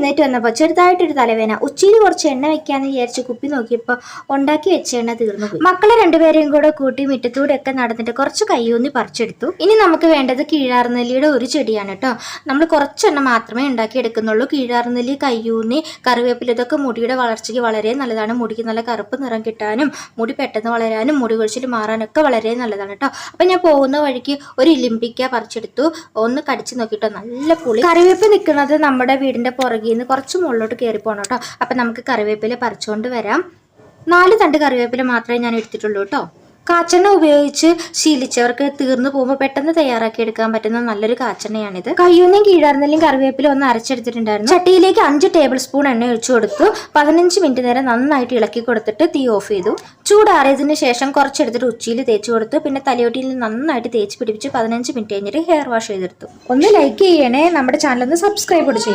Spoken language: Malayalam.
എഴുന്നേറ്റ് വന്നപ്പോൾ ചെറുതായിട്ടൊരു തലവേന. ഉച്ചയിൽ കുറച്ച് എണ്ണ വെക്കാന്ന് വിചാരിച്ച് കുപ്പി നോക്കിയപ്പോൾ ഉണ്ടാക്കി വെച്ച എണ്ണ തീർന്നു പോയി. മക്കളെ രണ്ടുപേരെയും കൂടെ കൂട്ടി മുറ്റത്തൂടെ ഒക്കെ നടന്നിട്ട് കുറച്ച് കയ്യൂന്നി പറിച്ചെടുത്തു. ഇനി നമുക്ക് വേണ്ടത് കീഴാർനെല്ലിയുടെ ഒരു ചെടിയാണ് കേട്ടോ. നമ്മൾ കുറച്ചെണ്ണ മാത്രമേ ഉണ്ടാക്കി എടുക്കുന്നുള്ളൂ. കീഴാർനെല്ലി, കയ്യൂന്നി, കറിവേപ്പില ഇതൊക്കെ മുടിയുടെ വളർച്ചയ്ക്ക് വളരെ നല്ലതാണ്. മുടിക്ക് നല്ല കറുപ്പ് നിറം കിട്ടാനും മുടി പെട്ടെന്ന് വളരാനും മുടി കൊഴിച്ചിൽ മാറാനൊക്കെ വളരെ നല്ലതാണ് കേട്ടോ. അപ്പം ഞാൻ പോകുന്ന വഴിക്ക് ഒരു ഇലിമ്പിക്ക പറിച്ചെടുത്തു. ഒന്ന് കടിച്ചു നോക്കിട്ടോ, നല്ല പുളി. കറിവേപ്പ് നിൽക്കുന്നത് നമ്മുടെ വീടിന്റെ പുറകിൽ നിന്ന് കുറച്ച് മുകളിലോട്ട് കയറി പോകണം കേട്ടോ. അപ്പം നമുക്ക് കറിവേപ്പില പറിച്ചുകൊണ്ട് വരാം. 4 തണ്ട് കറിവേപ്പില മാത്രമേ ഞാൻ എടുത്തിട്ടുള്ളൂ കേട്ടോ. കാച്ചെണ്ണ ഉപയോഗിച്ച് ശീലിച്ചവർക്ക് തീർന്നു പോകുമ്പോൾ പെട്ടെന്ന് തയ്യാറാക്കി എടുക്കാൻ പറ്റുന്ന നല്ലൊരു കാച്ചെണ്ണയാണിത്. കയ്യൂന്നിയും കീഴാർനെല്ലിയും കറിവേപ്പിലും ഒന്ന് അരച്ചെടുത്തിട്ടുണ്ടായിരുന്നു. ചട്ടിയിലേക്ക് 5 ടേബിൾ സ്പൂൺ എണ്ണ ഒഴിച്ചു കൊടുത്തു. 15 മിനിറ്റ് നേരം നന്നായിട്ട് ഇളക്കി കൊടുത്തിട്ട് തീ ഓഫ് ചെയ്തു. ചൂടാറിയതിന് ശേഷം കുറച്ചെടുത്തിട്ട് ഉച്ചിയിൽ തേച്ച് കൊടുത്തു. പിന്നെ തലയോട്ടിയിൽ നന്നായിട്ട് തേച്ച് പിടിപ്പിച്ച് 15 മിനിറ്റ് കഴിഞ്ഞിട്ട് ഹെയർ വാഷ് ചെയ്തെടുത്തു. ഒന്ന് ലൈക്ക് ചെയ്യണേ, നമ്മുടെ ചാനൽ ഒന്ന് സബ്സ്ക്രൈബ് ചെയ്യണം.